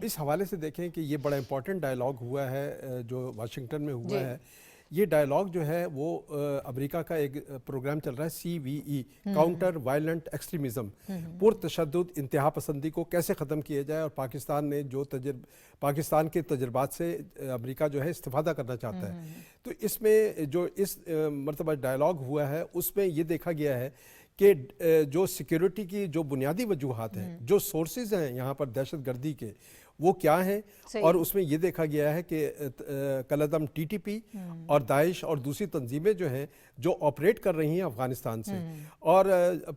اس حوالے سے دیکھیں کہ یہ بڑا امپورٹنٹ ڈائیلاگ ہوا ہے جو واشنگٹن میں ہوا ہے۔ یہ ڈائیلاگ جو ہے وہ امریکہ کا ایک پروگرام چل رہا ہے CVE، کاؤنٹر وائلنٹ ایکسٹریمزم، پرتشدد انتہا پسندی کو کیسے ختم کیا جائے، اور پاکستان نے جو پاکستان کے تجربات سے امریکہ جو ہے استفادہ کرنا چاہتا ہے۔ تو اس میں جو اس مرتبہ ڈائیلاگ ہوا ہے اس میں یہ دیکھا گیا ہے کہ جو سیکیورٹی کی جو بنیادی وجوہات ہیں، جو سورسز ہیں یہاں پر دہشت گردی کے، وہ کیا ہیں، اور اس میں یہ دیکھا گیا ہے کہ کالعدم TTP اور داعش اور دوسری تنظیمیں جو ہیں جو آپریٹ کر رہی ہیں افغانستان سے، اور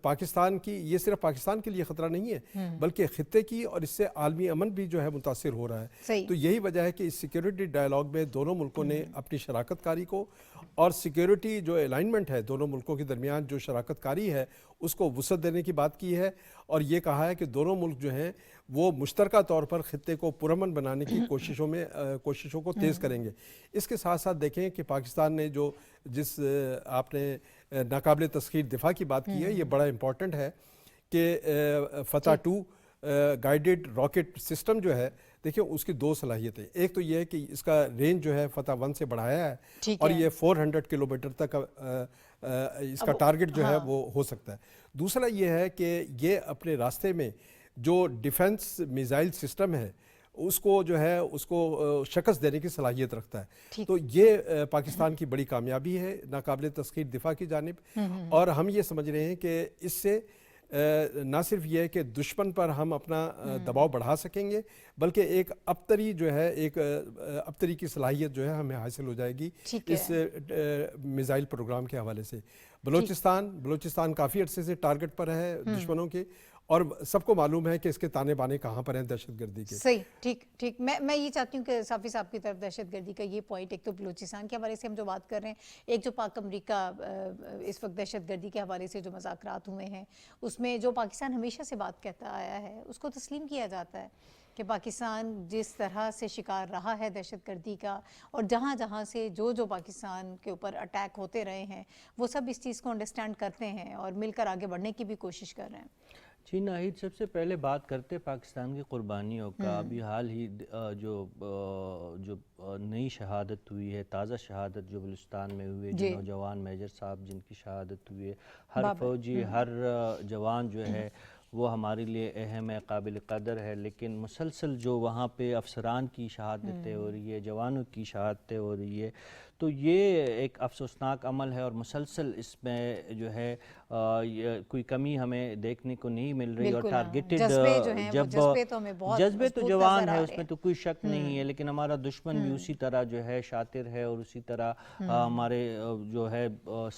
پاکستان کی، یہ صرف پاکستان کے لیے خطرہ نہیں ہے بلکہ خطے کی اور اس سے عالمی امن بھی جو ہے متاثر ہو رہا ہے۔ تو یہی وجہ ہے کہ اس سیکیورٹی ڈائیلاگ میں دونوں ملکوں نے اپنی شراکت کاری کو اور سیکیورٹی جو الائنمنٹ ہے دونوں ملکوں کے درمیان جو شراکت کاری ہے اس کو وسعت دینے کی بات کی ہے، اور یہ کہا ہے کہ دونوں ملک جو ہیں وہ مشترکہ طور پر خطے کو پرامن بنانے کی کوششوں کو تیز کریں گے۔ اس کے ساتھ ساتھ دیکھیں کہ پاکستان نے جس آپ نے ناقابل تسخیر دفاع کی بات کی ہے، یہ بڑا امپورٹنٹ ہے کہ فتح 2 گائیڈڈ راکٹ سسٹم جو ہے، دیکھیں اس کی 2 صلاحیتیں، ایک تو یہ ہے کہ اس کا رینج جو ہے فتح 1 سے بڑھایا ہے اور یہ 400 کلومیٹر تک اس کا ٹارگٹ جو ہے وہ ہو سکتا ہے۔ دوسرا یہ ہے کہ یہ اپنے راستے میں جو ڈیفنس میزائل سسٹم ہے اس کو جو ہے اس کو شکست دینے کی صلاحیت رکھتا ہے۔ تو یہ پاکستان کی بڑی کامیابی ہے ناقابل تسخیر دفاع کی جانب، اور ہم یہ سمجھ رہے ہیں کہ اس سے نہ صرف یہ ہے کہ دشمن پر ہم اپنا دباؤ بڑھا سکیں گے، بلکہ ایک ابتری جو ہے، ایک ابتری کی صلاحیت جو ہے ہمیں حاصل ہو جائے گی اس میزائل پروگرام کے حوالے سے۔ بلوچستان کافی عرصے سے ٹارگٹ پر ہے دشمنوں کے، اور سب کو معلوم ہے کہ اس کے تانے بانے کہاں پر ہیں دہشت گردی کے۔ صحیح، ٹھیک۔ میں یہ چاہتی ہوں کہ صافی صاحب کی طرف دہشت گردی کا یہ پوائنٹ، ایک تو بلوچستان کے حوالے سے ہم جو بات کر رہے ہیں، ایک جو پاک امریکہ اس وقت دہشت گردی کے حوالے سے جو مذاکرات ہوئے ہیں، اس میں جو پاکستان ہمیشہ سے بات کہتا آیا ہے اس کو تسلیم کیا جاتا ہے کہ پاکستان جس طرح سے شکار رہا ہے دہشت گردی کا، اور جہاں جہاں سے جو پاکستان کے اوپر اٹیک ہوتے رہے ہیں، وہ سب اس چیز کو انڈرسٹینڈ کرتے ہیں اور مل کر آگے بڑھنے کی بھی کوشش کر رہے ہیں۔ جی ناہید، سب سے پہلے بات کرتے پاکستان کی قربانیوں کا. ابھی حال ہی جو نئی شہادت ہوئی ہے، تازہ شہادت جو بلوچستان میں ہوئی ہے، جو نوجوان میجر صاحب جن کی شہادت ہوئی ہے، ہر فوجی ہر جوان جو ہے وہ ہمارے لیے اہم ہے، قابل قدر ہے. لیکن مسلسل جو وہاں پہ افسران کی شہادتیں ہو رہی ہے، جوانوں کی شہادتیں ہو رہی ہے، تو یہ ایک افسوسناک عمل ہے. اور مسلسل اس میں جو ہے کوئی کمی ہمیں دیکھنے کو نہیں مل رہی. اور ٹارگیٹڈ جذبے تو جوان ہے، اس میں تو کوئی شک نہیں ہے، لیکن ہمارا دشمن بھی اسی طرح جو ہے شاطر ہے اور اسی طرح ہمارے جو ہے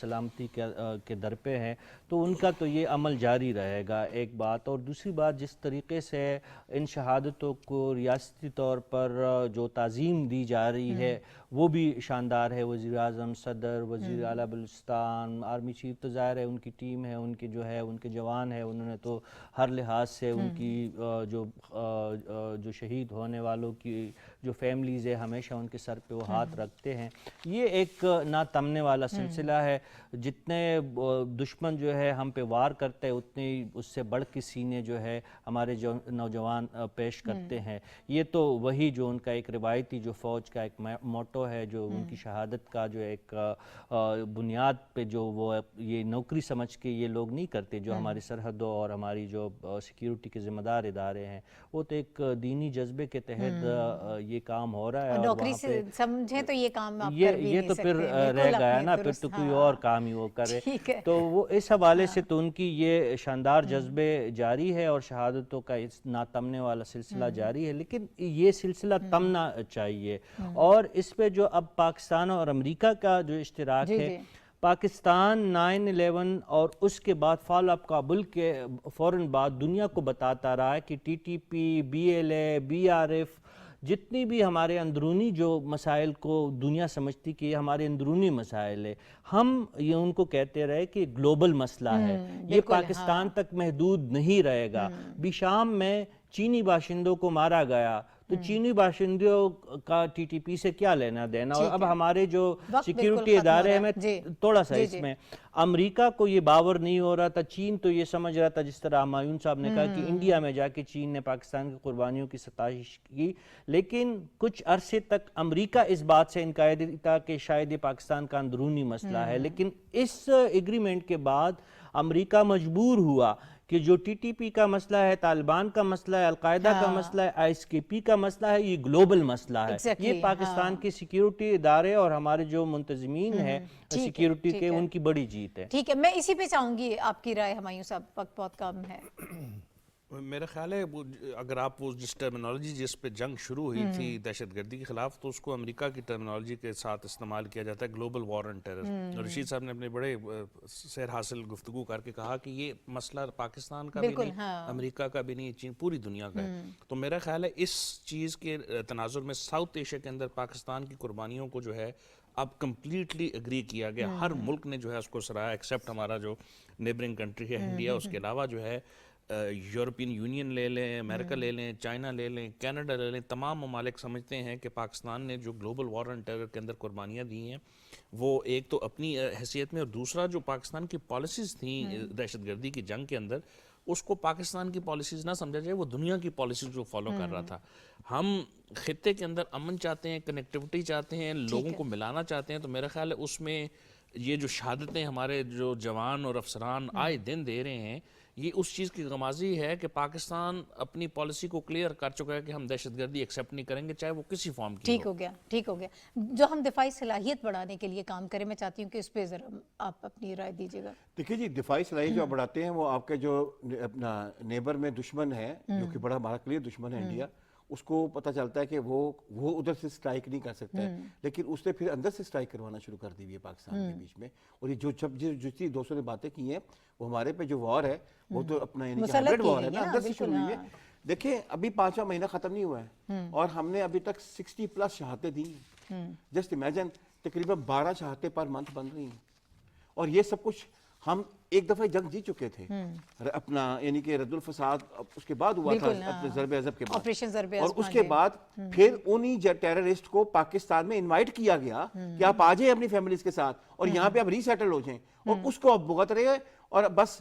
سلامتی کے در پہ ہیں. تو ان کا تو یہ عمل جاری رہے گا، ایک بات. اور دوسری بات، جس طریقے سے ان شہادتوں کو ریاستی طور پر جو تعظیم دی جا رہی ہے وہ بھی شاندار ہے. وزیر اعظم، صدر، وزیر اعلیٰ بلوچستان، آرمی چیف، تو ظاہر ہے ان کی ٹیم ہے، ان کے جو ہے ان کے جوان ہیں، انہوں نے تو ہر لحاظ سے ان کی جو شہید ہونے والوں کی جو فیملیز ہے ہمیشہ ان کے سر پہ وہ ہاتھ رکھتے ہیں. یہ ایک نہ تمنے والا سلسلہ ہے. جتنے دشمن جو ہے ہم پہ وار کرتے ہیں، اتنے اس سے بڑھ کے سینے جو ہے ہمارے جو نوجوان پیش کرتے ہیں. یہ تو وہی جو ان کا ایک روایتی جو فوج کا ایک موٹو ہے، جو ان کی شہادت کا جو ایک بنیاد پہ جو وہ یہ نوکری سمجھ کے یہ لوگ نہیں کرتے، جو ہماری سرحدوں اور ہماری جو سیکیورٹی کے ذمہ دار ادارے ہیں، وہ تو ایک دینی جذبے کے تحت یہ کام ہو رہا ہے. اور نوکری سے سمجھے تو یہ کام آپ کر بھی یہ نہیں تو سکتے، پھر رہ گیا نا، پھر تو کوئی اور کام ہی وہ کرے. تو وہ اس حوالے سے تو ان کی یہ شاندار جذبے جاری ہے اور شہادتوں کا اس ناتمنے والا سلسلہ جاری ہے. لیکن یہ سلسلہ تمنا چاہیے. اور اس پہ جو اب پاکستان اور امریکہ کا جو اشتراک ہے، پاکستان 9/11 اور اس کے بعد فال آف کابل کے فوراً بعد دنیا کو بتاتا رہا ہے کہ T T P, B L A, B R F, جتنی بھی ہمارے اندرونی جو مسائل کو دنیا سمجھتی کہ یہ ہمارے اندرونی مسائل ہے، ہم یہ ان کو کہتے رہے کہ گلوبل مسئلہ ہے، یہ پاکستان تک محدود نہیں رہے گا. بھی شام میں چینی باشندوں کو مارا گیا تو چینی باشندوں کا ٹی ٹی پی سے کیا لینا دینا. اور اب ہمارے جو سیکیورٹی ادارے ہیں، تھوڑا سا اس میں امریکہ کو یہ باور نہیں ہو رہا تھا. چین تو یہ سمجھ رہا تھا، جس طرح ہمایون صاحب نے کہا کہ انڈیا میں جا کے چین نے پاکستان کی قربانیوں کی ستائش کی. لیکن کچھ عرصے تک امریکہ اس بات سے انکار تھا کہ شاید یہ پاکستان کا اندرونی مسئلہ ہے. لیکن اس ایگریمنٹ کے بعد امریکہ مجبور ہوا کہ جو ٹی ٹی پی کا مسئلہ ہے، طالبان کا مسئلہ ہے، القاعدہ کا مسئلہ ہے، آئی ایس کے پی کا مسئلہ ہے، یہ گلوبل مسئلہ ہے. یہ پاکستان کے سیکیورٹی ادارے اور ہمارے جو منتظمین ہیں سیکیورٹی کے، ان کی بڑی جیت ہے. ٹھیک ہے، میں اسی پہ چاہوں گی آپ کی رائے ہمایوں صاحب، وقت بہت کم ہے. میرا خیال ہے اگر آپ وہ جس ٹرمینالوجی جس پہ جنگ شروع ہوئی تھی دہشت گردی کے خلاف، تو اس کو امریکہ کی ٹرمینالوجی کے ساتھ استعمال کیا جاتا ہے، global war on terror. Rashid صاحب نے اپنے بڑے سیر حاصل گفتگو کر کے کہا کہ یہ مسئلہ پاکستان کا بھی نہیں، امریکہ کا بھی نہیں، چین، پوری دنیا کا ہے. تو میرا خیال ہے اس چیز کے تناظر میں ساؤتھ ایشیا کے اندر پاکستان کی قربانیوں کو جو ہے اب کمپلیٹلی اگری کیا گیا. ہر ملک نے جو ہے اس کو سراہا، ایکسیپٹ ہمارا جو نیبرنگ کنٹری ہے انڈیا. اس کے علاوہ جو ہے یورپین یونین لے لیں، امریکہ لے لیں، چائنا لے لیں، کینیڈا لے لیں، تمام ممالک سمجھتے ہیں کہ پاکستان نے جو گلوبل وار آن ٹیرر کے اندر قربانیاں دی ہیں، وہ ایک تو اپنی حیثیت میں، اور دوسرا جو پاکستان کی پالیسیز تھیں دہشت گردی کی جنگ کے اندر، اس کو پاکستان کی پالیسیز نہ سمجھا جائے، وہ دنیا کی پالیسیز کو فالو کر رہا تھا. ہم خطے کے اندر امن چاہتے ہیں، کنیکٹیوٹی چاہتے ہیں، لوگوں کو ملانا چاہتے ہیں. تو میرا خیال ہے اس میں یہ جو شہادتیں ہمارے جو جوان اور افسران آئے دن دے رہے ہیں، یہ اس چیز کی غمازی ہے کہ پاکستان اپنی پالیسی کو کلیئر کر چکا ہے کہ ہم دہشت گردی ایکسیپٹ نہیں کریں گے، چاہے وہ کسی فارم کی ٹھیک ہو گیا، ٹھیک ہو گیا. جو ہم دفاعی صلاحیت بڑھانے کے لیے کام کریں، میں چاہتی ہوں کہ اس پہ ذرا آپ اپنی رائے دیجیے گا. دیکھیے جی، دفاعی صلاحیت جو آپ بڑھاتے ہیں، وہ آپ کے جو اپنا نیبر میں دشمن ہے، جو کہ بڑا ہمارا کلیئر دشمن ہے انڈیا، اس کو پتہ چلتا ہے کہ وہ ادھر سے سٹرائک نہیں کر سکتا ہے، لیکن اس نے پھر اندر سے سٹرائک کروانا شروع کر دی ہوئی ہے پاکستان کے بیچ میں. اور یہ جو جتنی دوستوں نے باتیں کی ہیں، وہ ہمارے پہ جو وار ہے وہ تو اپنا یعنی کہ ہائبرڈ وار ہے نا، اندر سے شروع ہوئی ہے. دیکھیں ابھی 5واں مہینہ ختم نہیں ہوا ہے اور ہم نے ابھی تک 60+ شہادتیں دی ہیں. جسٹ امیجن، تقریباً 12 شہادتیں پر منتھ بن رہی ہیں. اور یہ سب کچھ ہم ایک دفعہ جنگ جیت چکے تھے اپنا، یعنی کہ رد الفساد اس کے بعد ہوا تھا، اپنے ضرب عضب کے بعد. اور اس کے بعد پھر انہی ٹیررسٹ کو پاکستان میں انوائٹ کیا گیا کہ آپ آ جائیں اپنی فیملیز کے ساتھ اور یہاں پہ آپ ری سیٹل ہو جائیں، اور اس کو اب بھگت رہے ہیں. اور بس